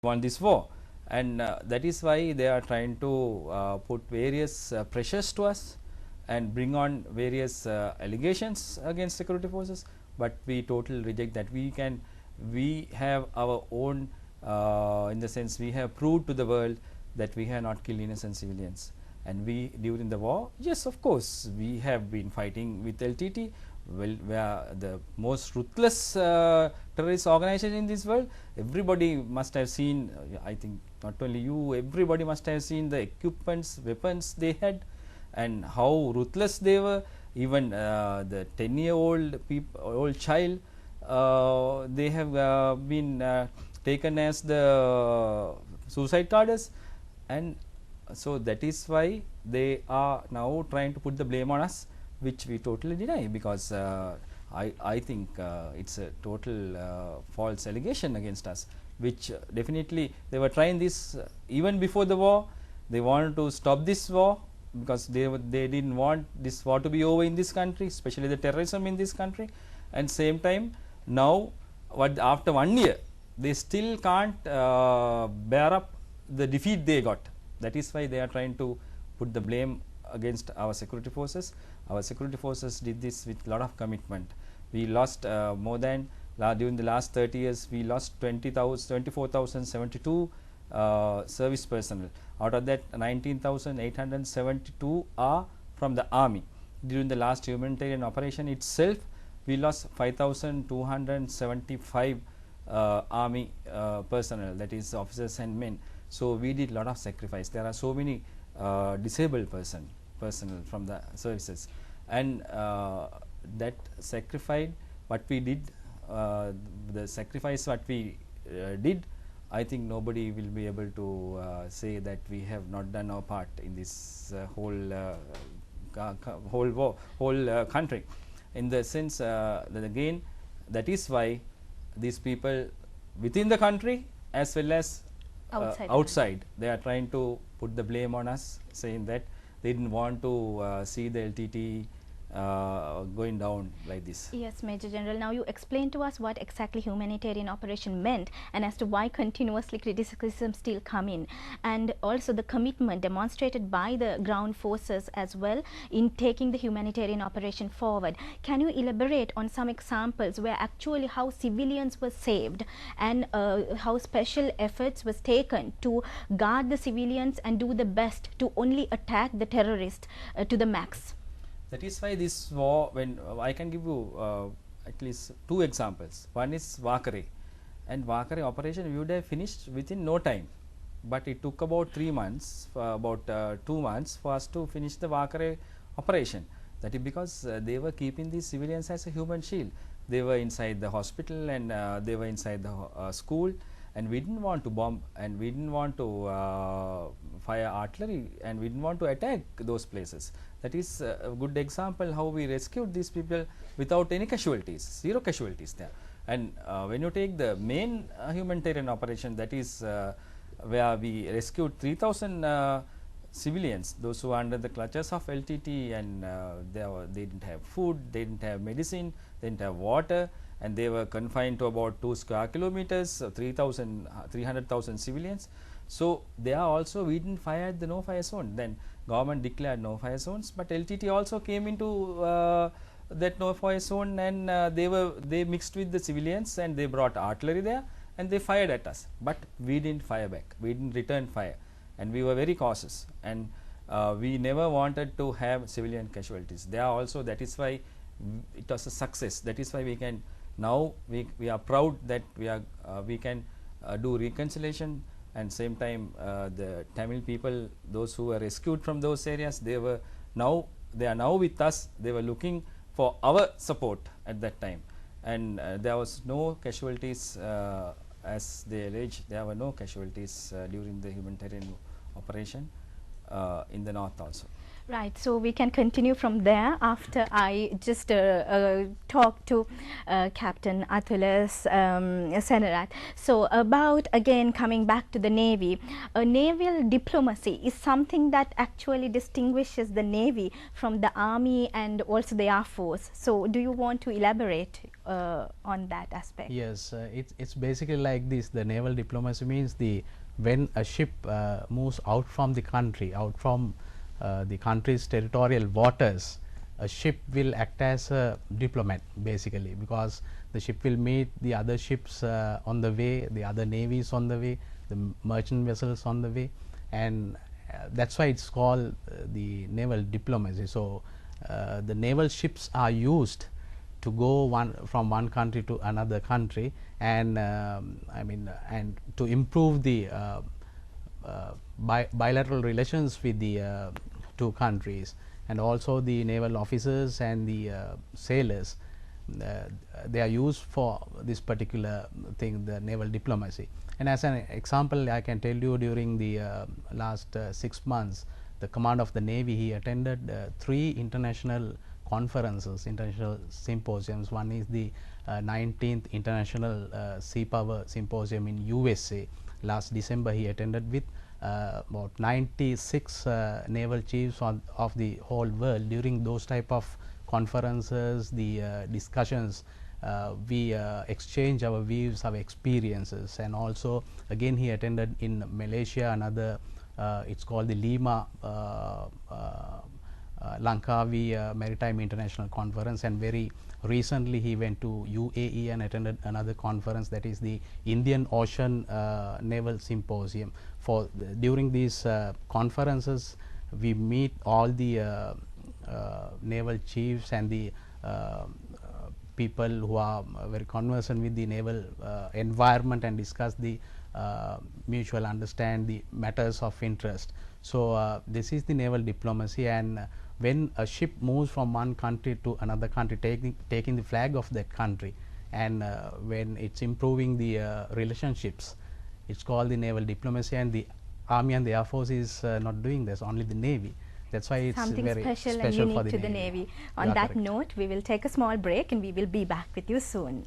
want this war, and that is why they are trying to put various pressures to us and bring on various allegations against security forces, but we totally reject that. We have our own, in the sense we have proved to the world that we have not killed innocent civilians. And we, during the war, yes, of course, we have been fighting with LTT, well, where the most ruthless terrorist organization in this world. Everybody must have seen, I think not only you, everybody must have seen the equipments, weapons they had, and how ruthless they were. Even the 10-year-old old child, they have been taken as the suicide carders, and so that is why they are now trying to put the blame on us, which we totally deny, because I think it's a total false allegation against us, which definitely they were trying this even before the war. They wanted to stop this war because they didn't want this war to be over in this country, especially the terrorism in this country. And same time, now after 1 year, they still can't bear up the defeat they got. That is why they are trying to put the blame against our security forces. Our security forces did this with a lot of commitment. We lost more than, during the last 30 years, we lost 24,072 service personnel. Out of that, 19,872 are from the army. During the last humanitarian operation itself, we lost 5,275 army personnel, that is officers and men. So we did lot of sacrifice. There are so many disabled personnel from the services, and that sacrifice what we did, the sacrifice what we did, I think nobody will be able to say that we have not done our part in this whole country. In the sense that again, that is why these people within the country as well as outside, they are trying to put the blame on us, saying that they didn't want to see the LTT going down like this. Yes, Major General, now you explain to us what exactly humanitarian operation meant and as to why continuously criticism still come in, and also the commitment demonstrated by the ground forces as well in taking the humanitarian operation forward. Can you elaborate on some examples where actually how civilians were saved and how special efforts was taken to guard the civilians and do the best to only attack the terrorists to the max? That is why this war, when I can give you at least two examples. One is Wakare, and Wakare operation we would have finished within no time, but it took about 3 months, about 2 months for us to finish the Wakare operation. That is because they were keeping these civilians as a human shield. They were inside the hospital and they were inside the school, and we didn't want to bomb, and we didn't want to fire artillery, and we didn't want to attack those places. That is a good example how we rescued these people without any casualties, 0 casualties there. And when you take the main humanitarian operation, that is where we rescued 3,000 civilians, those who are under the clutches of LTT, and they didn't have food, they didn't have medicine, they didn't have water, and they were confined to about 2 square kilometers, 300,000 civilians. So there also we didn't fire at the no fire zone. Then government declared no fire zones, but LTT also came into that no fire zone, and they mixed with the civilians, and they brought artillery there, and they fired at us, but we didn't fire back, we didn't return fire, and we were very cautious, and we never wanted to have civilian casualties there also. That is why it was a success. That is why we can now, we are proud that we can do reconciliation, and same time the Tamil people, those who were rescued from those areas, they are now with us. They were looking for our support at that time, and there was no casualties as they allege. There were no casualties during the humanitarian operation in the north also. Right, so we can continue from there after I just talk to Captain Atulas Senarat. So about again coming back to the Navy, naval diplomacy is something that actually distinguishes the Navy from the Army and also the Air Force. So do you want to elaborate on that aspect? Yes, it's basically like this. The naval diplomacy means when a ship moves out from the country, out from the country's territorial waters, a ship will act as a diplomat basically, because the ship will meet the other ships on the way, the other navies on the way, the merchant vessels on the way, and that's why it's called the naval diplomacy. So the naval ships are used to go from one country to another country, and and to improve the bilateral relations with the two countries. And also the naval officers and the sailors, they are used for this particular thing, the naval diplomacy. And as an example, I can tell you, during the last 6 months, the command of the Navy, he attended 3 international conferences, international symposiums. One is the 19th International Sea Power Symposium in USA. Last December he attended with about 96 naval chiefs of the whole world. During those type of conferences, the discussions, we exchange our views, our experiences. And also again he attended in Malaysia another, it's called the Lima Langkawi Maritime International Conference, and very recently he went to UAE and attended another conference, that is the Indian Ocean Naval Symposium. During these conferences, we meet all the naval chiefs and the people who are very conversant with the naval environment, and discuss the mutual understand the matters of interest. So this is the naval diplomacy. And when a ship moves from one country to another country, taking the flag of that country, and when it's improving the relationships, it's called the naval diplomacy. And the Army and the Air Force is not doing this, only the Navy. That's why it's Something very special and special unique for the to the Navy. Navy. On that note, we will take a small break and we will be back with you soon.